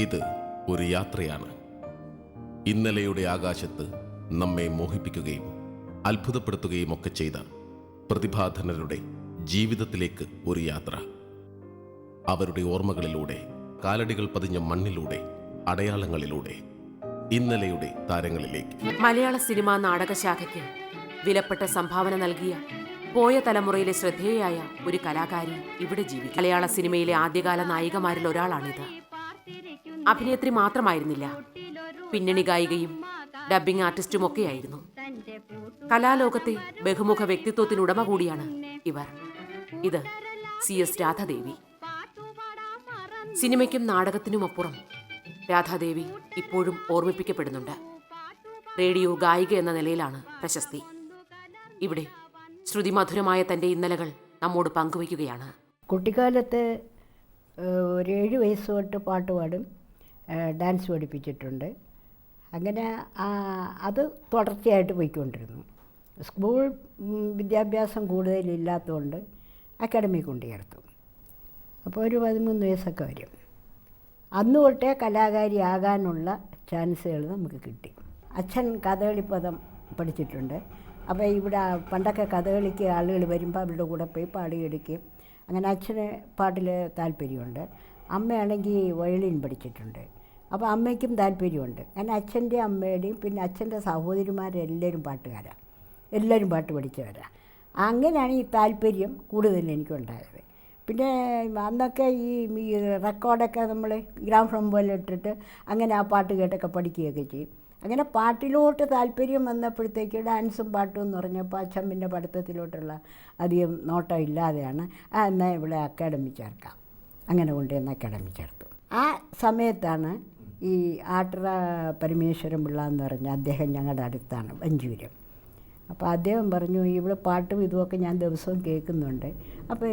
ഇത് ഒരു യാത്രയാണ്. ഇന്നലെയുടെ ആകാശത്ത് നമ്മെ മോഹിപ്പിക്കുകയും അത്ഭുതപ്പെടുത്തുകയും ഒക്കെ ചെയ്ത പ്രതിഭാധനരുടെ ജീവിതത്തിലേക്ക് ഒരു യാത്ര. അവരുടെ ഓർമ്മകളിലൂടെ, കാലടികൾ പതിഞ്ഞ മണ്ണിലൂടെ, അടയാളങ്ങളിലൂടെ ഇന്നലെയുടെ താരങ്ങളിലേക്ക്. മലയാള സിനിമാ നാടകശാഖയ്ക്ക് വിലപ്പെട്ട സംഭാവന നൽകിയ പോയ തലമുറയിലെ ശ്രദ്ധേയയായ ഒരു കലാകാരി ഇവിടെ ജീവിക്കും. മലയാള സിനിമയിലെ ആദ്യകാല നായികമാരിൽ ഒരാളാണിത്. അഭിനേത്രി മാത്രമായിരുന്നില്ല, പിന്നണി ഗായികയും ഡബ്ബിംഗ് ആർട്ടിസ്റ്റും ഒക്കെയായിരുന്നു. കലാലോകത്തെ ബഹുമുഖ വ്യക്തിത്വത്തിനുടമ കൂടിയാണ് ഇവർ. ഇത് CS രാധാദേവി. സിനിമയ്ക്കും നാടകത്തിനുമപ്പുറം രാധാദേവി ഇപ്പോഴും ഓർമ്മിപ്പിക്കപ്പെടുന്നുണ്ട്. റേഡിയോ ഗായിക എന്ന നിലയിലാണ് പ്രശസ്തി. ഇവിടെ ശ്രുതിമധുരമായ തൻ്റെ ഇന്നലകൾ നമ്മോട് പങ്കുവയ്ക്കുകയാണ്. കുട്ടിക്കാലത്ത് ഒരു 7 വയസ്സ് തൊട്ട് പാട്ട് പാടും, ഡാൻസ് പഠിപ്പിച്ചിട്ടുണ്ട്. അങ്ങനെ അത് തുടർച്ചയായിട്ട് പോയിക്കൊണ്ടിരുന്നു. സ്കൂൾ വിദ്യാഭ്യാസം കൂടുതലില്ലാത്തതുകൊണ്ട് അക്കാഡമി കൊണ്ട് ചേർത്തു. അപ്പോൾ ഒരു 13 വയസ്സൊക്കെ വരും. അന്ന് തൊട്ടേ കലാകാരിയാകാനുള്ള ചാൻസുകൾ നമുക്ക് കിട്ടി. അച്ഛൻ കഥകളിപ്പദം പഠിച്ചിട്ടുണ്ട്. അപ്പോൾ ഇവിടെ പണ്ടൊക്കെ കഥകളിക്ക് ആളുകൾ വരുമ്പോൾ അവരുടെ കൂടെ പോയി പാടിയെടുക്കുകയും അങ്ങനെ അച്ഛന് പാട്ടിൽ താല്പര്യമുണ്ട്. അമ്മയാണെങ്കിൽ വയലിൻ പഠിച്ചിട്ടുണ്ട്. അപ്പോൾ അമ്മയ്ക്കും താല്പര്യമുണ്ട്. അങ്ങനെ അച്ഛൻ്റെയും അമ്മയുടെയും പിന്നെ അച്ഛൻ്റെ സഹോദരിമാരെല്ലാവരും പാട്ടുകാരാണ്, എല്ലാവരും പാട്ട് പഠിച്ചവരാണ്. അങ്ങനെയാണ് ഈ താല്പര്യം കൂടുതൽ എനിക്കുണ്ടായത്. പിന്നെ അന്നൊക്കെ ഈ റെക്കോർഡൊക്കെ നമ്മൾ ഗ്രാമഫോൺ പോലെ ഇട്ടിട്ട് അങ്ങനെ ആ പാട്ട് കേട്ടൊക്കെ പഠിക്കുകയൊക്കെ ചെയ്യും. അങ്ങനെ പാട്ടിലോട്ട് താല്പര്യം വന്നപ്പോഴത്തേക്ക് ഡാൻസും പാട്ടും എന്ന് പറഞ്ഞപ്പോൾ അച്ഛൻ പിന്നെ പഠിത്തത്തിലോട്ടുള്ള അധികം നോട്ടം ഇല്ലാതെയാണ് എന്നാൽ ഇവിടെ അക്കാഡമി ചേർക്കാം, അങ്ങനെ കൊണ്ടുവന്ന് അക്കാഡമി ചേർത്തു. ആ സമയത്താണ് ഈ ആട്ര പരമേശ്വരൻ പിള്ള എന്ന് പറഞ്ഞ അദ്ദേഹം ഞങ്ങളുടെ അടുത്താണ്, വഞ്ചൂര്. അപ്പോൾ അദ്ദേഹം പറഞ്ഞു, ഇവിടെ പാട്ടും ഇതുമൊക്കെ ഞാൻ ദിവസവും കേൾക്കുന്നുണ്ട്, അപ്പോൾ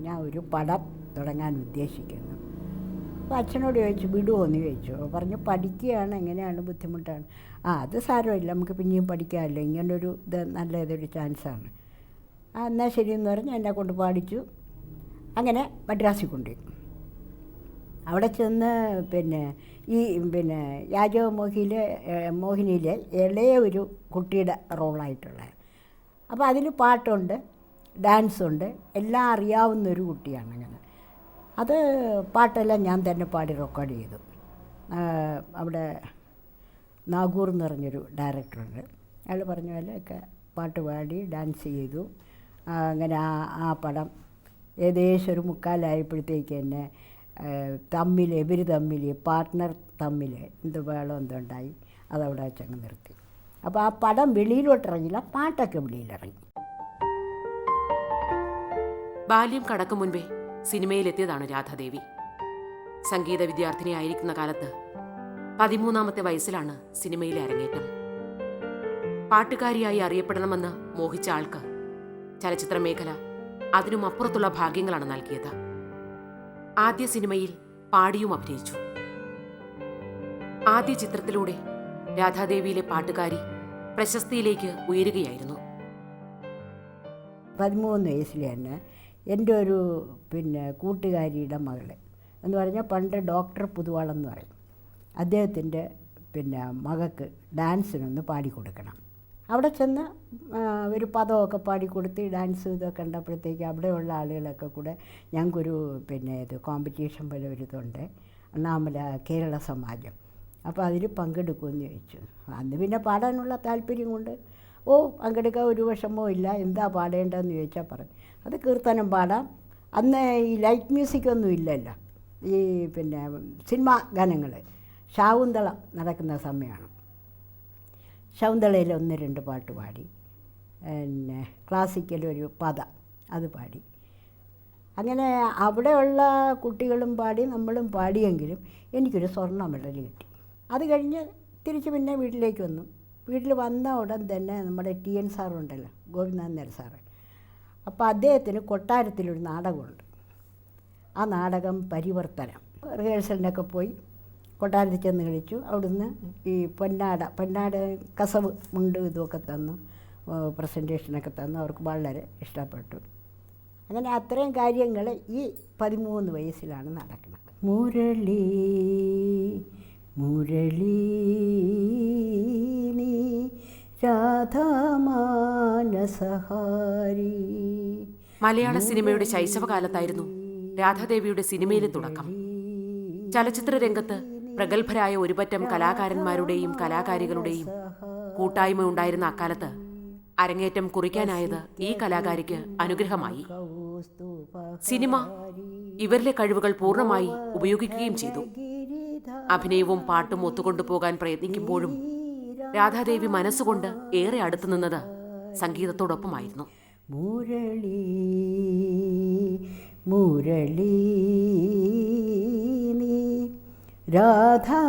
ഞാൻ ഒരു പടം തുടങ്ങാൻ ഉദ്ദേശിക്കുന്നു. അപ്പോൾ അച്ഛനോട് ചോദിച്ചു, വിടുമോ എന്ന് ചോദിച്ചു. പറഞ്ഞു, പഠിക്കുകയാണ്, എങ്ങനെയാണ്, ബുദ്ധിമുട്ടാണ്. അത് സാരമില്ല, നമുക്ക് പിന്നെയും പഠിക്കാമല്ലോ, ഇങ്ങനൊരു ഇതൊരു ചാൻസാണ്. എന്നാൽ ശരിയെന്ന് പറഞ്ഞ് എന്നെ കൊണ്ട് പാടിച്ചു. അങ്ങനെ മദ്രാസിൽ കൊണ്ടുപോയി. അവിടെ ചെന്ന് പിന്നെ മോഹിനിയിലെ ഇളയ ഒരു കുട്ടിയുടെ റോളായിട്ടുള്ള. അപ്പോൾ അതിൽ പാട്ടുണ്ട്, ഡാൻസുണ്ട്, എല്ലാം അറിയാവുന്നൊരു കുട്ടിയാണ്. അങ്ങനെ അത് പാട്ടെല്ലാം ഞാൻ തന്നെ പാടി റെക്കോർഡ് ചെയ്തു. അവിടെ നാഗൂർ എന്ന് പറഞ്ഞൊരു ഡയറക്ടറുണ്ട്, അയാൾ പറഞ്ഞ പോലെയൊക്കെ പാട്ട് പാടി ഡാൻസ് ചെയ്തു. അങ്ങനെ ആ പടം ഏകദേശം ഒരു മുക്കാലായപ്പോഴത്തേക്ക് തന്നെ ഇവർ തമ്മിൽ പാർട്ട്ണർ തമ്മിൽ എന്തുണ്ടായി, അതവിടെ വെച്ചങ്ങ് നിർത്തി. അപ്പോൾ ആ പടം വെളിയിലോട്ടിറങ്ങില്ല, പാട്ടൊക്കെ വെളിയിലിറങ്ങി. ബാല്യം കടക്കും മുൻപേ സിനിമയിലെത്തിയതാണ് രാധാദേവി. സംഗീത വിദ്യാർത്ഥിനിയായിരിക്കുന്ന കാലത്ത് 13-ാമത്തെ വയസ്സിലാണ് സിനിമയിലെ അരങ്ങേറ്റം. പാട്ടുകാരിയായി അറിയപ്പെടണമെന്ന് മോഹിച്ച ആൾക്ക് ചലച്ചിത്ര മേഖല അതിനുമപ്പുറത്തുള്ള ഭാഗ്യങ്ങളാണ് നൽകിയത്. ആദ്യ സിനിമയിൽ പാടിയും അഭിനയിച്ചു. ആദ്യ ചിത്രത്തിലൂടെ രാധാദേവിയിലെ പാട്ടുകാരി പ്രശസ്തിയിലേക്ക് ഉയരുകയായിരുന്നു. 13 വയസ്സിൽ തന്നെ എൻ്റെ ഒരു കൂട്ടുകാരിയുടെ മകൾ എന്ന് പറഞ്ഞാൽ പണ്ട് ഡോക്ടർ പുതുവാളെന്ന് പറയും, അദ്ദേഹത്തിൻ്റെ മകൾക്ക് ഡാൻസിനൊന്ന് പാടിക്കൊടുക്കണം. അവിടെ ചെന്ന് ഒരു പദമൊക്കെ പാടിക്കൊടുത്ത് ഡാൻസ് ഇതൊക്കെ കണ്ടപ്പോഴത്തേക്ക് അവിടെയുള്ള ആളുകളൊക്കെ കൂടെ ഞങ്ങൾക്കൊരു കോമ്പറ്റീഷൻ പോലെ ഒരു ഇതുണ്ട്, അണ്ണാമല കേരള സമാജം. അപ്പോൾ അതിൽ പങ്കെടുക്കുമെന്ന് ചോദിച്ചു. അന്ന് പിന്നെ പാടാനുള്ള താല്പര്യം കൊണ്ട് പങ്കെടുക്കാൻ ഒരു വിഷമവും ഇല്ല. എന്താ പാടേണ്ടതെന്ന് ചോദിച്ചാൽ പറഞ്ഞു, അത് കീർത്തനം പാടാം. അന്ന് ഈ ലൈറ്റ് മ്യൂസിക്കൊന്നും ഇല്ലല്ലോ, ഈ സിനിമാ ഗാനങ്ങൾ ശാകുന്തളം നടക്കുന്ന സമയമാണ്. ശകുന്തളയിൽ 1-2 പാട്ട് പാടി, ക്ലാസിക്കൽ ഒരു പദം അത് പാടി. അങ്ങനെ അവിടെയുള്ള കുട്ടികളും പാടി, നമ്മളും പാടിയെങ്കിലും എനിക്കൊരു സ്വർണ്ണ മെഡൽ കിട്ടി. അത് കഴിഞ്ഞ് തിരിച്ച് പിന്നെ വീട്ടിലേക്ക് വന്നു. വീട്ടിൽ വന്ന ഉടൻ തന്നെ നമ്മുടെ TN സാറുണ്ടല്ലോ, ഗോപിനാഥൻ സാറ്, അപ്പോൾ അദ്ദേഹത്തിന് കൊട്ടാരത്തിലൊരു നാടകമുണ്ട്. ആ നാടകം പരിവർത്തനം. റിഹേഴ്സലിനൊക്കെ പോയി കൊട്ടാരത്തിൽ ചെന്ന് കളിച്ചു. അവിടുന്ന് ഈ പൊന്നാട കസവ് മുണ്ട് ഇതുമൊക്കെ തന്നു, പ്രസൻറ്റേഷനൊക്കെ തന്നു. അവർക്ക് വളരെ ഇഷ്ടപ്പെട്ടു. അങ്ങനെ അത്രയും കാര്യങ്ങൾ ഈ 13 വയസ്സിലാണ് നടക്കുന്നത്. മുരളി മുരളീ നീ രാധാമാനസഹാരി. മലയാള സിനിമയുടെ ശൈശവകാലത്തായിരുന്നു രാധാദേവിയുടെ സിനിമയിലെ തുടക്കം. ചലച്ചിത്ര രംഗത്ത് പ്രഗത്ഭരായ ഒരുപറ്റം കലാകാരന്മാരുടെയും കലാകാരികളുടെയും കൂട്ടായ്മ ഉണ്ടായിരുന്ന അക്കാലത്ത് അരങ്ങേറ്റം കുറിക്കാനായത് ഈ കലാകാരിക്ക് അനുഗ്രഹമായി. സിനിമ ഇവരിലെ കഴിവുകൾ പൂർണ്ണമായി ഉപയോഗിക്കുകയും ചെയ്തു. അഭിനയവും പാട്ടും ഒത്തുകൊണ്ടുപോകാൻ പ്രയത്നിക്കുമ്പോഴും രാധാദേവി മനസ്സുകൊണ്ട് ഏറെ അടുത്തു നിന്നത് സംഗീതത്തോടൊപ്പമായിരുന്നു. മുരളീ മുരളീ നീ രാധാമാനസഹാരി.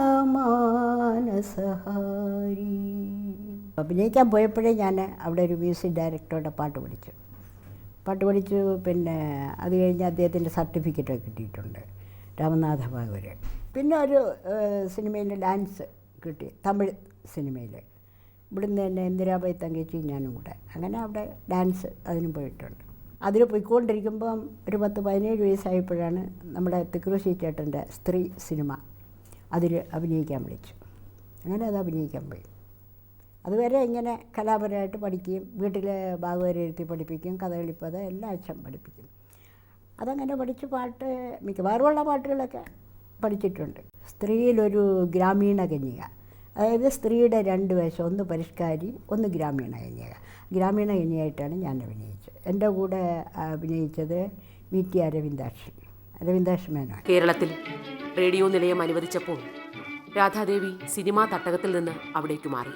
അഭിനയിക്കാൻ പോയപ്പോഴേ ഞാൻ അവിടെ ഒരു മ്യൂസിക് ഡയറക്ടറുടെ പാട്ട് പഠിച്ചു. പിന്നെ അത് കഴിഞ്ഞ് അദ്ദേഹത്തിൻ്റെ സർട്ടിഫിക്കറ്റൊക്കെ കിട്ടിയിട്ടുണ്ട്, രാമനാഥ ഭാഗവര്. പിന്നെ ഒരു സിനിമയിൽ ഡാൻസ് കിട്ടി, തമിഴ് സിനിമയിൽ. ഇവിടുന്ന് തന്നെ ഇന്ദിരാബായി തങ്കച്ചി ഞാനും കൂടെ. അങ്ങനെ അവിടെ ഡാൻസ് അതിന് പോയിട്ടുണ്ട്. അതിൽ പോയിക്കൊണ്ടിരിക്കുമ്പം ഒരു 10-17 വയസ്സായപ്പോഴാണ് നമ്മുടെ തിക്കുറിശ്ശി ചേട്ടൻ്റെ സ്ത്രീ സിനിമ അതിൽ അഭിനയിക്കാൻ വിളിച്ചു. അങ്ങനെ അത് അഭിനയിക്കാൻ പോയി. അതുവരെ ഇങ്ങനെ കലാപരമായിട്ട് പഠിക്കുകയും വീട്ടിലെ ഭാഗവരെ എഴുതി പഠിപ്പിക്കും, കഥകളിപ്പത എല്ലാ അച്ഛൻ പഠിപ്പിക്കും. അതങ്ങനെ പഠിച്ച് പാട്ട് മിക്കവാറുമുള്ള പാട്ടുകളൊക്കെ പഠിച്ചിട്ടുണ്ട്. സ്ത്രീയിലൊരു ഗ്രാമീണ കന്യക, അതായത് സ്ത്രീയുടെ 2 വേഷം, ഒന്ന് പരിഷ്കാരി, ഒന്ന് ഗ്രാമീണ കന്യക. ഗ്രാമീണ കന്യയായിട്ടാണ് ഞാൻ അഭിനയിച്ചത്. എൻ്റെ കൂടെ അഭിനയിച്ചത് VT അരവിന്ദാക്ഷൻ മേനോൻ. കേരളത്തിൽ റേഡിയോ നിലയം അനുവദിച്ചപ്പോൾ രാധാദേവി സിനിമാ തട്ടകത്തിൽ നിന്ന് അവിടേക്ക് മാറി.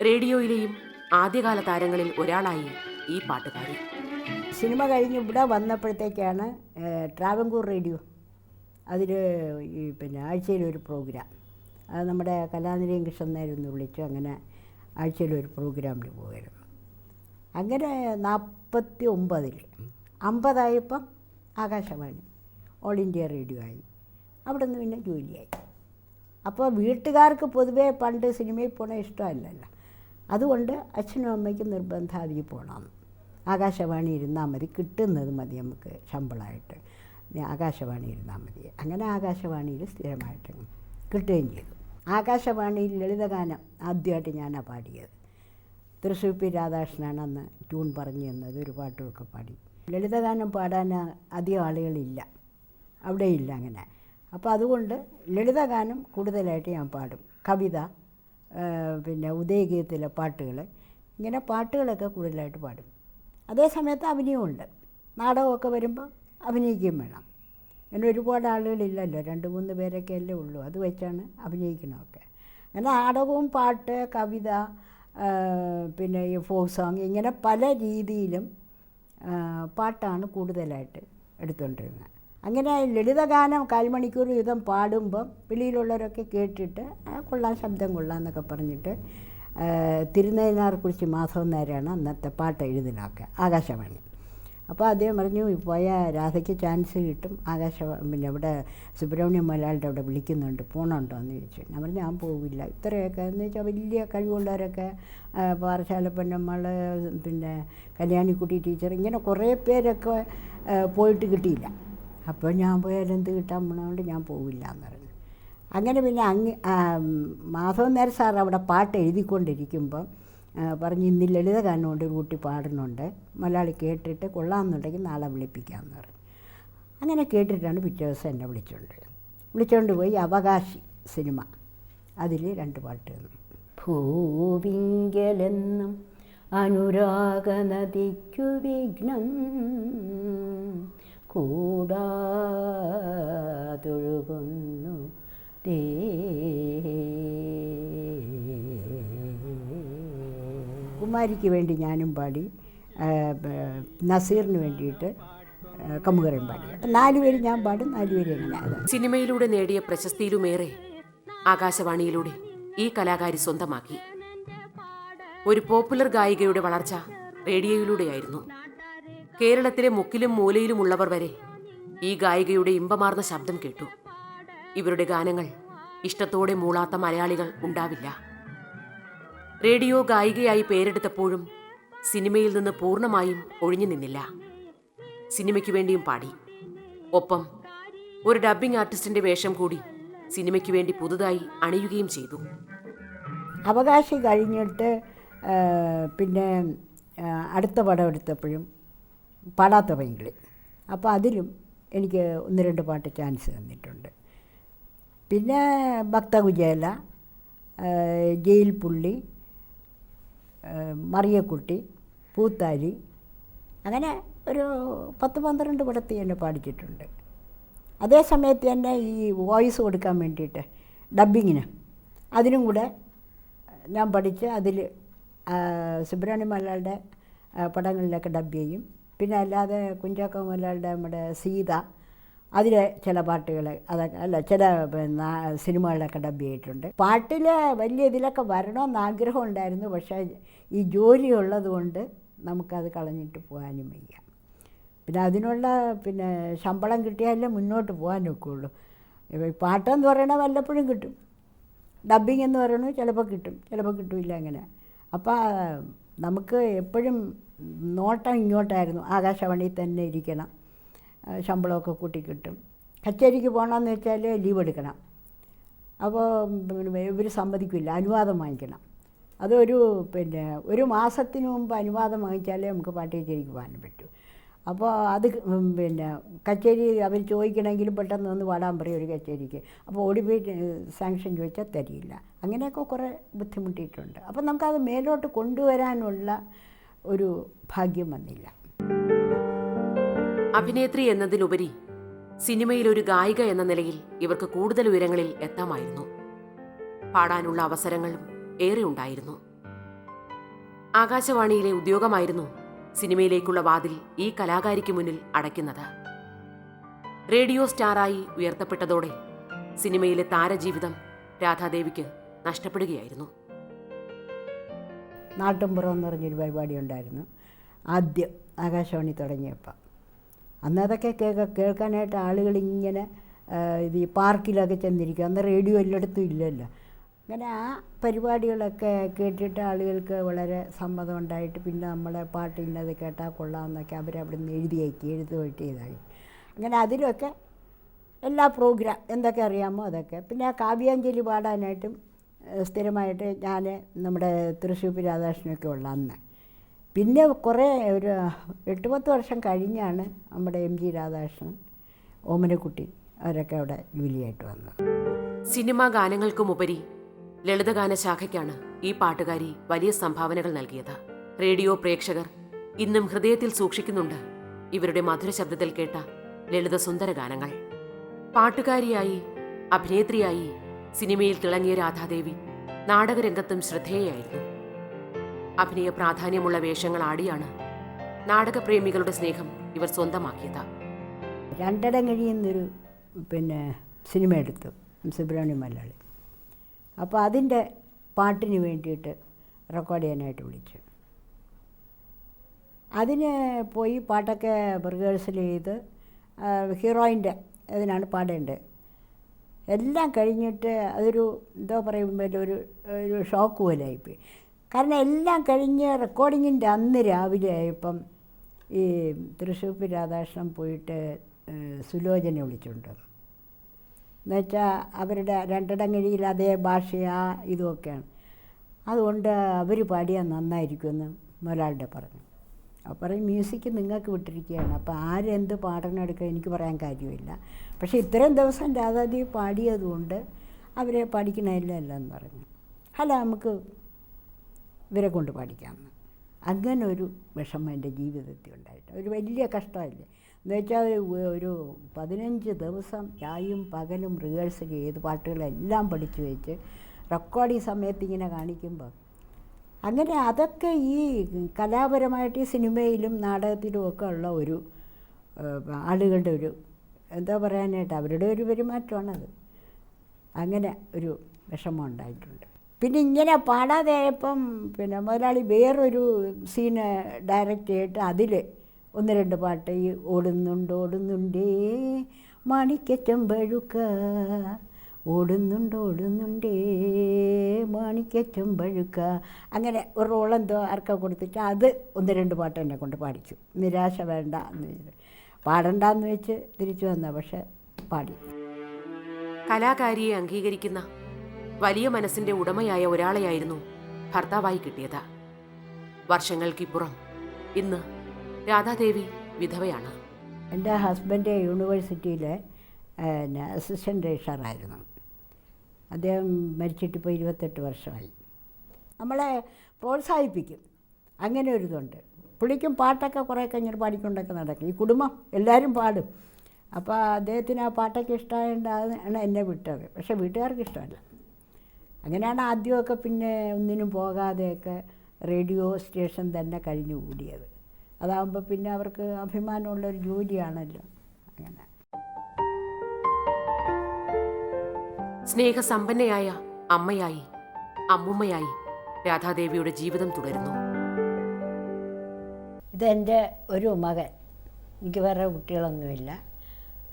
റേഡിയോയിലെയും ആദ്യകാല താരങ്ങളിൽ ഒരാളായി ഈ പാട്ടുകാരി. സിനിമ കഴിഞ്ഞ് ഇവിടെ വന്നപ്പോഴത്തേക്കാണ് ട്രാവൻകൂർ റേഡിയോ അതിൽ പിന്നെ ആഴ്ചയിലൊരു പ്രോഗ്രാം, അത് നമ്മുടെ കലാനിലയം കൃഷ്ണൻ നേരൊന്ന് വിളിച്ചു. അങ്ങനെ ആഴ്ചയിലൊരു പ്രോഗ്രാമിൽ പോയിരുന്നു. അങ്ങനെ 49-ൽ 50 ആകാശവാണി ഓൾ ഇന്ത്യ റേഡിയോ ആയി. അവിടെ നിന്ന് പിന്നെ ജോലിയായി. അപ്പോൾ വീട്ടുകാർക്ക് പൊതുവേ പണ്ട് സിനിമയിൽ പോകണ ഇഷ്ടമല്ലല്ലോ. അതുകൊണ്ട് അച്ഛനും അമ്മയ്ക്കും നിർബന്ധം അതിൽ പോകണമെന്ന്. ആകാശവാണി ഇരുന്നാൽ മതി, കിട്ടുന്നത് മതി നമുക്ക് ശമ്പളമായിട്ട്, ആകാശവാണി ഇരുന്നാൽ മതി. അങ്ങനെ ആകാശവാണിയിൽ സ്ഥിരമായിട്ട് കിട്ടുകയും ചെയ്തു. ആകാശവാണിയിൽ ലളിതഗാനം ആദ്യമായിട്ട് ഞാനാണ് പാടിയത്. തൃശ്ശൂർ പി രാധാകൃഷ്ണനാണ് അന്ന് ട്യൂൺ പറഞ്ഞു തന്നത്, ഒരു പാട്ടുമൊക്കെ പാടി. ലളിതഗാനം പാടാൻ അധികം ആളുകളില്ല, അവിടെയില്ല അങ്ങനെ. അപ്പോൾ അതുകൊണ്ട് ലളിതഗാനം കൂടുതലായിട്ട് ഞാൻ പാടും. കവിത, പിന്നെ ഉദയഗീതത്തിലെ പാട്ടുകൾ, ഇങ്ങനെ പാട്ടുകളൊക്കെ കൂടുതലായിട്ട് പാടും. അതേ സമയത്ത് അഭിനയമുണ്ട്. നാടകമൊക്കെ വരുമ്പോൾ അഭിനയിക്കുകയും വേണം. അങ്ങനെ ഒരുപാട് ആളുകളില്ലല്ലോ, 2-3 പേരൊക്കെ അല്ലേ ഉള്ളൂ. അത് വെച്ചാണ് അഭിനയിക്കണമൊക്കെ. അങ്ങനെ നാടകവും പാട്ട്, കവിത, പിന്നെ ഈ ഫോക്ക് സോങ്, ഇങ്ങനെ പല രീതിയിലും പാട്ടാണ് കൂടുതലായിട്ട് എടുത്തുകൊണ്ടിരുന്നത്. അങ്ങനെ ലളിതഗാനം 1/4 മണിക്കൂർ വീതം പാടുമ്പം വെളിയിലുള്ളവരൊക്കെ കേട്ടിട്ട് കൊള്ളാം, ശബ്ദം കൊള്ളാം എന്നൊക്കെ പറഞ്ഞിട്ട് തിരുനയിനാർകുറിച്ചി മാധവൻ നായരാണ് അന്നത്തെ പാട്ട് എഴുതിനൊക്കെ ആകാശവാണി. അപ്പോൾ അദ്ദേഹം പറഞ്ഞു, പോയ രാധയ്ക്ക് ചാൻസ് കിട്ടും, പിന്നെ ഇവിടെ സുബ്രഹ്മണ്യം മലയാളിയുടെ അവിടെ വിളിക്കുന്നുണ്ട്, പോകണുണ്ടോ എന്ന് ചോദിച്ചു. ഞാൻ പറഞ്ഞു ഞാൻ പോവില്ല. ഇത്രയൊക്കെ എന്ന് വെച്ചാൽ വലിയ കഴിവുള്ളവരൊക്കെ, പാറശാല പൊന്നമ്മൾ, പിന്നെ കല്യാണിക്കുട്ടി ടീച്ചർ, ഇങ്ങനെ കുറേ പേരൊക്കെ പോയിട്ട് കിട്ടിയില്ല. അപ്പോൾ ഞാൻ പോയാലെന്ത് കിട്ടാൻ പോണതുകൊണ്ട് ഞാൻ പോവില്ല എന്ന് പറഞ്ഞു. അങ്ങനെ പിന്നെ മാധവൻ നായർ സാർ അവിടെ പാട്ട് എഴുതിക്കൊണ്ടിരിക്കുമ്പം പറഞ്ഞ് ഇന്ന് ലളിതഗാനം കൊണ്ട് ഒരു കുട്ടി പാടുന്നുണ്ട്, മലയാളി കേട്ടിട്ട് കൊള്ളാമെന്നുണ്ടെങ്കിൽ നാളെ വിളിപ്പിക്കാമെന്ന് പറഞ്ഞു. അങ്ങനെ കേട്ടിട്ടാണ് പിറ്റേ ദിവസം എന്നെ വിളിച്ചുകൊണ്ട് പോയി അവകാശി സിനിമ അതിൽ 2 പാട്ട് തന്നു. ഭൂവിങ്കലെന്നും അനുരാഗ നദിക്കു വിഘ്നം കൂടാതൊഴുകുന്നു ദേ കുമാരിക്ക് വേണ്ടി ഞാനും പാടി, നസീറിന് വേണ്ടിയിട്ട് കമുകറയും പാടി. അപ്പം 4 പേര് ഞാൻ പാടും, 4 പേര് എങ്ങനെ. സിനിമയിലൂടെ നേടിയ പ്രശസ്തിയിലുമേറെ ആകാശവാണിയിലൂടെ ഈ കലാകാരി സ്വന്തമാക്കി. ഒരു പോപ്പുലർ ഗായികയുടെ വളർച്ച റേഡിയോയിലൂടെയായിരുന്നു. കേരളത്തിലെ മുക്കിലും മൂലയിലുമുള്ളവർ വരെ ഈ ഗായികയുടെ ഇമ്പമാർന്ന ശബ്ദം കേട്ടു. ഇവരുടെ ഗാനങ്ങൾ ഇഷ്ടത്തോടെ മൂളാത്ത മലയാളികൾ ഉണ്ടാവില്ല. റേഡിയോ ഗായികയായി പേരെടുത്തപ്പോഴും സിനിമയിൽ നിന്ന് പൂർണ്ണമായും ഒഴിഞ്ഞു നിന്നില്ല. സിനിമയ്ക്ക് വേണ്ടിയും പാടി. ഒപ്പം ഒരു ഡബ്ബിംഗ് ആർട്ടിസ്റ്റിന്റെ വേഷം കൂടി സിനിമയ്ക്ക് വേണ്ടി പുതുതായി അണിയുകയും ചെയ്തു. അവകാശി കഴിഞ്ഞിട്ട് പിന്നെ അടുത്ത പടം എടുത്തപ്പോഴും പാടാത്ത പൈങ്കിളി, അപ്പോൾ അതിലും എനിക്ക് 1-2 പാട്ട് ചാൻസ് തന്നിട്ടുണ്ട്. പിന്നെ ഭക്തകുചേല, ജയിൽ പുള്ളി, മറിയക്കുട്ടി, പൂത്താരി, അങ്ങനെ ഒരു 10-12 പടത്തിൽ എന്നെ പാടിച്ചിട്ടുണ്ട്. അതേ സമയത്ത് തന്നെ ഈ വോയിസ് കൊടുക്കാൻ വേണ്ടിയിട്ട് ഡബ്ബിങ്ങിന് അതിനും കൂടെ ഞാൻ പഠിച്ച് അതിൽ സുബ്രഹ്മണ്യ മലയാളുടെ പടങ്ങളിലൊക്കെ ഡബ് ചെയ്യും. പിന്നെ അല്ലാതെ കുഞ്ചാക്കോ മലയാളുടെ നമ്മുടെ സീത, അതിലെ ചില പാട്ടുകൾ അതൊക്കെ അല്ല ചില സിനിമകളിലൊക്കെ ഡബ് ചെയ്തിട്ടുണ്ട്. പാട്ടിൽ വലിയ ഇതിലൊക്കെ വരണമെന്ന് ആഗ്രഹം ഉണ്ടായിരുന്നു. പക്ഷേ ഈ ജോലി ഉള്ളത് കൊണ്ട് നമുക്കത് കളഞ്ഞിട്ട് പോകാനും വയ്യ. പിന്നെ അതിനുള്ള പിന്നെ ശമ്പളം കിട്ടിയാലേ മുന്നോട്ട് പോകാൻ ഒക്കുള്ളൂ. പാട്ടെന്ന് പറയണത് വല്ലപ്പോഴും കിട്ടും, ഡബ്ബിങ് എന്ന് പറയണത് ചിലപ്പോൾ കിട്ടും, ചിലപ്പോൾ കിട്ടില്ല, അങ്ങനെ. അപ്പോൾ നമുക്ക് എപ്പോഴും നോട്ടം ഇങ്ങോട്ടായിരുന്നു, ആകാശവാണിയിൽ തന്നെ ഇരിക്കണം, ശമ്പളമൊക്കെ കൂട്ടി കിട്ടും. കച്ചേരിക്ക് പോകണമെന്ന് വെച്ചാൽ ലീവ് എടുക്കണം, അപ്പോൾ ഇവർ സമ്മതിക്കില്ല, അനുവാദം വാങ്ങിക്കണം. അതൊരു പിന്നെ 1 മാസത്തിന് മുമ്പ് അനുവാദം വാങ്ങിച്ചാലേ നമുക്ക് പാട്ട് കച്ചേരിക്ക് പോകാനും പറ്റൂ. അപ്പോൾ അത് പിന്നെ കച്ചേരി അവർ ചോദിക്കണമെങ്കിലും പെട്ടെന്ന് ഒന്ന് പാടാൻ പറയും ഒരു കച്ചേരിക്ക്. അപ്പോൾ ഓടിപ്പോയി സാങ്ഷൻ ചോദിച്ചാൽ തരില്ല. അങ്ങനെയൊക്കെ കുറേ ബുദ്ധിമുട്ടിയിട്ടുണ്ട്. അപ്പം നമുക്കത് മേലോട്ട് കൊണ്ടുവരാനുള്ള ഒരു ഭാഗ്യം വന്നില്ല. അഭിനേത്രി എന്നതിലുപരി സിനിമയിൽ ഒരു ഗായിക എന്ന നിലയിൽ ഇവർക്ക് കൂടുതൽ ഉയരങ്ങളിൽ എത്താമായിരുന്നു. പാടാനുള്ള അവസരങ്ങളും ഏറെ ഉണ്ടായിരുന്നു. ആകാശവാണിയിലെ ഉദ്യോഗമായിരുന്നു സിനിമയിലേക്കുള്ള വാതിൽ ഈ കലാകാരിക്ക് മുന്നിൽ അടയ്ക്കുന്നത്. റേഡിയോ സ്റ്റാറായി ഉയർത്തപ്പെട്ടതോടെ സിനിമയിലെ താരജീവിതം രാധാദേവിക്ക് നഷ്ടപ്പെടുകയായിരുന്നു. നാട്ടുംപുറം എന്ന് പറഞ്ഞൊരു പരിപാടി ഉണ്ടായിരുന്നു ആദ്യം ആകാശവാണി തുടങ്ങിയപ്പോൾ. അന്ന് അതൊക്കെ കേൾക്കാനായിട്ട് ആളുകളിങ്ങനെ ഇത് ഈ പാർക്കിലൊക്കെ ചെന്നിരിക്കും. അന്ന് റേഡിയോ എല്ലായിടത്തും ഇല്ലല്ലോ. അങ്ങനെ ആ പരിപാടികളൊക്കെ കേട്ടിട്ട് ആളുകൾക്ക് വളരെ സമ്മതം ഉണ്ടായിട്ട് പിന്നെ നമ്മളെ പാട്ട് ഇന്നത് കേട്ടാൽ കൊള്ളാമെന്നൊക്കെ അവരവിടെ നിന്ന് എഴുതുമായിട്ട് ചെയ്തായി. അങ്ങനെ അതിലൊക്കെ എല്ലാ പ്രോഗ്രാം എന്തൊക്കെ അറിയാമോ അതൊക്കെ. പിന്നെ കാവ്യാഞ്ജലി പാടാനായിട്ടും സ്ഥിരമായിട്ട് ഞാൻ നമ്മുടെ തൃശ്ശൂർ രാധാകൃഷ്ണനൊക്കെ ഉള്ള അന്ന്. പിന്നെ കുറേ ഒരു 8-10 വർഷം കഴിഞ്ഞാണ് നമ്മുടെ MG രാധാകൃഷ്ണൻ, ഓമനക്കുട്ടി അവരൊക്കെ അവിടെ ജോലിയായിട്ട് വന്നത്. സിനിമാ ഗാനങ്ങൾക്കുമുപരി ലളിതഗാന ശാഖയ്ക്കാണ് ഈ പാട്ടുകാരി വലിയ സംഭാവനകൾ നൽകിയത്. റേഡിയോ പ്രേക്ഷകർ ഇന്നും ഹൃദയത്തിൽ സൂക്ഷിക്കുന്നുണ്ട് ഇവരുടെ മധുര ശബ്ദത്തിൽ കേട്ട ലളിത സുന്ദര ഗാനങ്ങൾ. പാട്ടുകാരിയായി അഭിനേത്രിയായി സിനിമയിൽ തിളങ്ങിയ രാധാദേവി നാടകരംഗത്തും ശ്രദ്ധേയയായിരുന്നു. അഭിനയ പ്രാധാന്യമുള്ള വേഷങ്ങൾ ആടിയാണ് നാടകപ്രേമികളുടെ സ്നേഹം ഇവർ സ്വന്തമാക്കിയത്. രണ്ടിടങ്ങഴിയെന്നൊരു പിന്നെ സിനിമ എടുത്തു സുബ്രഹ്മണ്യ മലയാളി. അപ്പോൾ അതിൻ്റെ പാട്ടിന് വേണ്ടിയിട്ട് റെക്കോർഡ് ചെയ്യാനായിട്ട് വിളിച്ചു. അതിന് പോയി പാട്ടൊക്കെ റിഹേഴ്സൽ ചെയ്ത് ഹീറോയിൻ്റെ ഇതിനാണ് പാടേണ്ടത്. എല്ലാം കഴിഞ്ഞിട്ട് അതൊരു എന്തോ പറയുമ്പോൾ ഒരു ഷോക്ക് പോലെ ആയിപ്പോയി. കാരണം എല്ലാം കഴിഞ്ഞ് റെക്കോർഡിങ്ങിൻ്റെ അന്ന് രാവിലെ ആയപ്പം ഈ തൃശ്ശൂർ രാധാകൃഷ്ണൻ പോയിട്ട് സുലോചന വിളിച്ചുകൊണ്ട് വന്നു. എന്നുവെച്ചാൽ അവരുടെ രണ്ടിടങ്ങഴിയിൽ അതേ ഭാഷയാ ഇതുമൊക്കെയാണ്. അതുകൊണ്ട് അവർ പാടിയാൽ നന്നായിരിക്കുമെന്ന് മലയാളിയുടെ പറഞ്ഞു. അപ്പോൾ പറയും മ്യൂസിക് നിങ്ങൾക്ക് വിട്ടിരിക്കുകയാണ്, അപ്പോൾ ആരെന്ത് പാടണം എടുക്കാൻ എനിക്ക് പറയാൻ കാര്യമില്ല. പക്ഷേ ഇത്രയും ദിവസം രാധാദേവി പാടിയതുകൊണ്ട് അവരെ പഠിക്കണമില്ല എന്ന് പറഞ്ഞു. അല്ല നമുക്ക് ഇവരെ കൊണ്ട് പാടിക്കാമെന്ന്. അങ്ങനെ ഒരു വിഷമം എൻ്റെ ജീവിതത്തിൽ ഉണ്ടായിട്ട് ഒരു വലിയ കഷ്ടമല്ലേ. എന്നുവെച്ചാൽ ഒരു 15 ദിവസം രായും പകലും റിഹേഴ്സൽ ചെയ്ത് പാട്ടുകളെല്ലാം പഠിച്ചു വെച്ച് റെക്കോർഡിങ് സമയത്ത് ഇങ്ങനെ കാണിക്കുമ്പോൾ അങ്ങനെ അതൊക്കെ ഈ കലാപരമായിട്ട് ഈ സിനിമയിലും നാടകത്തിലും ഒക്കെ ഉള്ള ഒരു ആളുകളുടെ ഒരു എന്താ പറയാനായിട്ട് അവരുടെ ഒരു പെരുമാറ്റമാണത്. അങ്ങനെ ഒരു വിഷമം ഉണ്ടായിട്ടുണ്ട്. പിന്നെ ഇങ്ങനെ പാടാതെ ആയപ്പം പിന്നെ മുതലാളി വേറൊരു സീന് ഡയറക്റ്റ് ചെയ്തിട്ട് അതിൽ 1-2 പാട്ട് ഈ ഓടുന്നുണ്ടേ മാണിക്കച്ചെമ്പഴുക്ക, ഓടുന്നുണ്ടേ മാണിക്കച്ചെമ്പഴുക്ക, അങ്ങനെ ഒരു റോളെന്തോ ആർക്കാ കൊടുത്തിട്ട് അത് 1-2 പാട്ട് എന്നെ കൊണ്ട് പാടിച്ചു. നിരാശ വേണ്ട എന്ന് വെച്ചിട്ട് പാടണ്ടെന്ന് വെച്ച് തിരിച്ചു വന്ന, പക്ഷെ പാടി. കലാകാരിയെ അംഗീകരിക്കുന്ന വലിയ മനസ്സിന്റെ ഉടമയായ ഒരാളെയായിരുന്നു ഭർത്താവായി കിട്ടിയത്. വർഷങ്ങൾക്കിപ്പുറം ഇന്ന് രാധാദേവി വിധവയാണ്. എൻ്റെ ഹസ്ബൻഡ് യൂണിവേഴ്സിറ്റിയിലെ അസിസ്റ്റൻ്റ് രജിസ്ട്രാറായിരുന്നു. അദ്ദേഹം മരിച്ചിട്ടിപ്പോൾ 28 വർഷമായി. നമ്മളെ പ്രോത്സാഹിപ്പിക്കും, അങ്ങനെ ഒരു ഇതുണ്ട്. പുള്ളിക്കും പാട്ടൊക്കെ കുറേയൊക്കെ ഇങ്ങനെ പാടിക്കൊണ്ടൊക്കെ നടക്കും. ഈ കുടുംബം എല്ലാവരും പാടും. അപ്പോൾ അദ്ദേഹത്തിന് ആ പാട്ടൊക്കെ ഇഷ്ടമായതുകൊണ്ടാണ് എന്നെ വിട്ടത്. പക്ഷേ വീട്ടുകാർക്ക് ഇഷ്ടമല്ല. അങ്ങനെയാണ് ആദ്യമൊക്കെ പിന്നെ ഒന്നിനും പോകാതെയൊക്കെ റേഡിയോ സ്റ്റേഷൻ തന്നെ കഴിഞ്ഞു കൂടിയത്. അതാകുമ്പോൾ പിന്നെ അവർക്ക് അഭിമാനമുള്ളൊരു ജോലിയാണല്ലോ. അങ്ങനെ സ്നേഹസമ്പന്നയായ അമ്മയായി, അമ്മുമ്മയായി രാധാദേവിയുടെ ജീവിതം തുടരുന്നു. ഇതെൻ്റെ ഒരു മകൻ, എനിക്ക് വേറെ കുട്ടികളൊന്നുമില്ല.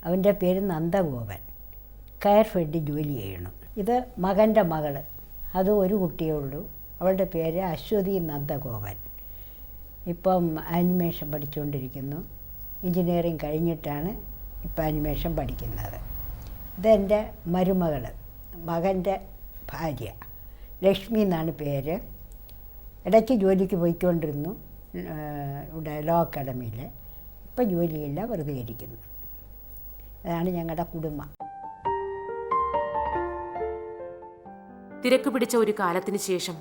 അവൻ്റെ പേര് നന്ദഗോപൻ, കയർ ഫെഡ് ജോലി ചെയ്യണം. ഇത് മകൻ്റെ മകൾ, അത് ഒരു കുട്ടിയേ ഉള്ളൂ. അവളുടെ പേര് അശ്വതി നന്ദഗോപൻ. ഇപ്പം ആനിമേഷൻ പഠിച്ചുകൊണ്ടിരിക്കുന്നു. എഞ്ചിനീയറിങ് കഴിഞ്ഞിട്ടാണ് ഇപ്പം ആനിമേഷൻ പഠിക്കുന്നത്. ഇതെൻ്റെ മരുമകൾ, മകൻ്റെ ഭാര്യ, ലക്ഷ്മി എന്നാണ് പേര്. ഇടയ്ക്ക് ജോലിക്ക് പോയിക്കൊണ്ടിരുന്നു ഇവിടെ ലോ അക്കാഡമിയിൽ. ഇപ്പം ജോലിയില്ല, വെറുതെ ഇരിക്കുന്നു. അതാണ് ഞങ്ങളുടെ കുടുംബം. തിരക്ക് പിടിച്ച ഒരു കാലത്തിന് ശേഷം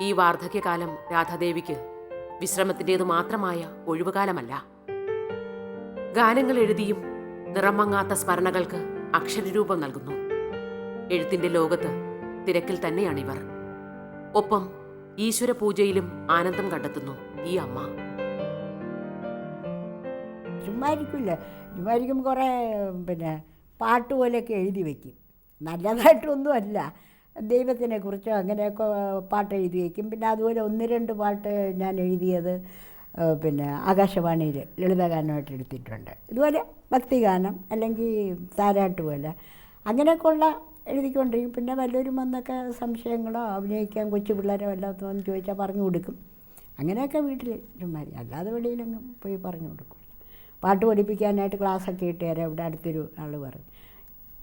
ഈ വാർദ്ധക്യകാലം രാധാദേവിക്ക് വിശ്രമത്തിൻ്റേതു മാത്രമായ ഒഴിവുകാലമല്ല. ഗാനങ്ങൾ എഴുതിയും നിറം മങ്ങാത്ത സ്മരണകൾക്ക് അക്ഷരരൂപം നൽകുന്നു. എഴുത്തിന്റെ ലോകത്ത് തിരക്കിൽ തന്നെയാണിവർ. ഒപ്പം ഈശ്വര പൂജയിലും ആനന്ദം കണ്ടെത്തുന്നു ഈ അമ്മ. ചുമ്മാരിക്കും കുറേ പിന്നെ പാട്ട് പോലെയൊക്കെ എഴുതി വയ്ക്കും. നല്ലതായിട്ടൊന്നുമല്ല, ദൈവത്തിനെ കുറിച്ചോ അങ്ങനെയൊക്കെ പാട്ട് എഴുതി വയ്ക്കും. പിന്നെ അതുപോലെ 1-2 പാട്ട് ഞാൻ എഴുതിയത് പിന്നെ ആകാശവാണിയിൽ ലളിതഗാനമായിട്ട് എടുത്തിട്ടുണ്ട്. ഇതുപോലെ ഭക്തിഗാനം അല്ലെങ്കിൽ താരാട്ട് പോലെ അങ്ങനെയൊക്കെയുള്ള എഴുതിക്കൊണ്ടിരിക്കും. പിന്നെ വല്ലവരും വന്നൊക്കെ സംശയങ്ങളോ അഭിനയിക്കാൻ കൊച്ചു പിള്ളേരോ വല്ലാത്തതെന്ന് ചോദിച്ചാൽ പറഞ്ഞു കൊടുക്കും. അങ്ങനെയൊക്കെ വീട്ടിൽ ചുമ്മാരി, അല്ലാതെ വെളിയിലെങ്ങും പോയി പറഞ്ഞു കൊടുക്കും. പാട്ട് പഠിപ്പിക്കാനായിട്ട് ക്ലാസ്സൊക്കെ ഇട്ട് തരാം. ഇവിടെ അടുത്തൊരു ആൾ പറഞ്ഞു,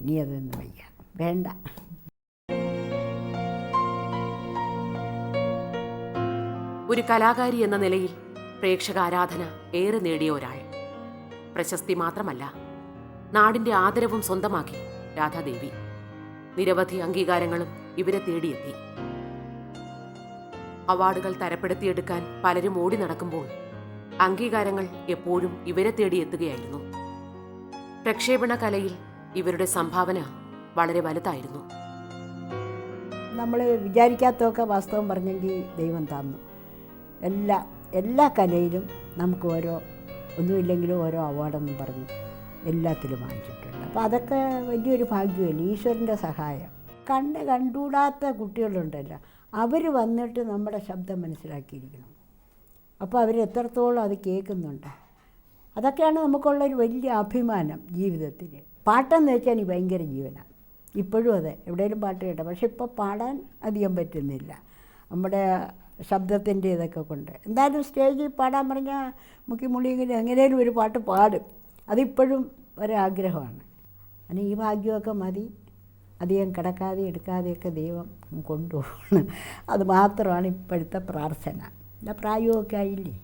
നീ അതൊന്നും വയ്യ, വേണ്ട. ഒരു കലാകാരി എന്ന നിലയിൽ പ്രേക്ഷക ആരാധന ഏറെ നേടിയ ഒരാൾ. പ്രശസ്തി മാത്രമല്ല, നാടിന്റെ ആദരവും സ്വന്തമാക്കി രാധാദേവി. നിരവധി അംഗീകാരങ്ങളും ഇവരെ തേടിയെത്തി. അവാർഡുകൾ തരപ്പെടുത്തിയെടുക്കാൻ പലരും ഓടി നടക്കുമ്പോൾ അംഗീകാരങ്ങൾ എപ്പോഴും ഇവരെ തേടിയെത്തുകയായിരുന്നു. പ്രക്ഷേപണ കലയിൽ ഇവരുടെ സംഭാവന വളരെ വലുതായിരുന്നു. നമ്മൾ വിചാരിക്കാത്തതൊക്കെ വാസ്തവം പറഞ്ഞെങ്കിൽ ദൈവം തന്നു. എല്ലാ കലയിലും നമുക്ക് ഒന്നുമില്ലെങ്കിലും ഓരോ അവാർഡെന്നും പറഞ്ഞ് എല്ലാത്തിലും വാങ്ങിച്ചിട്ടുണ്ട്. അപ്പോൾ അതൊക്കെ വലിയൊരു ഭാഗ്യമല്ലേ, ഈശ്വരൻ്റെ സഹായം. കണ്ടുകൂടാത്ത കുട്ടികളുണ്ടല്ലോ, അവർ വന്നിട്ട് നമ്മുടെ ശബ്ദം മനസ്സിലാക്കിയിരിക്കണം. അപ്പോൾ അവരെത്രത്തോളം അത് കേൾക്കുന്നുണ്ട്. അതൊക്കെയാണ് നമുക്കുള്ളൊരു വലിയ അഭിമാനം ജീവിതത്തിൽ. പാട്ടെന്ന് വെച്ചാൽ എനിക്ക് ഭയങ്കര ജീവനാണ്. ഇപ്പോഴും അതെ, എവിടെയെങ്കിലും പാട്ട് കേട്ടോ. പക്ഷെ ഇപ്പോൾ പാടാൻ അധികം പറ്റുന്നില്ല, നമ്മുടെ ശബ്ദത്തിൻ്റെ ഇതൊക്കെ കൊണ്ട്. എന്തായാലും സ്റ്റേജിൽ പാടാൻ പറഞ്ഞാൽ മുക്കിമുള്ളിയെങ്കിലും എങ്ങനെയും ഒരു പാട്ട് പാടും. അതിപ്പോഴും ഒരാഗ്രഹമാണ്. അതിന് ഈ ഭാഗ്യമൊക്കെ മതി. അധികം കിടക്കാതെ എടുക്കാതെയൊക്കെ ദൈവം കൊണ്ടുപോകണം. അത് മാത്രമാണ് ഇപ്പോഴത്തെ പ്രാർത്ഥന. എൻ്റെ പ്രായമൊക്കെ ആയില്ലേ.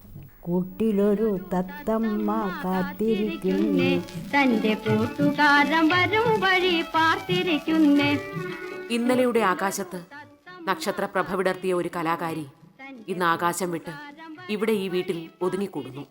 കൂട്ടിലൊരു തത്തമ്മ കാത്തിരിക്കുന്നേ, തന്റെ കൂട്ടുകാരൻ വരും വഴി പാർത്തിരിക്കുന്നേ. ഇന്നലെയുടെ ആകാശത്ത് നക്ഷത്രപ്രഭ വിടർത്തിയ ഒരു കലാകാരി ഇന്ന് ആകാശം വിട്ട് ഇവിടെ ഈ വീട്ടിൽ ഒതുങ്ങിക്കൂടുന്നു.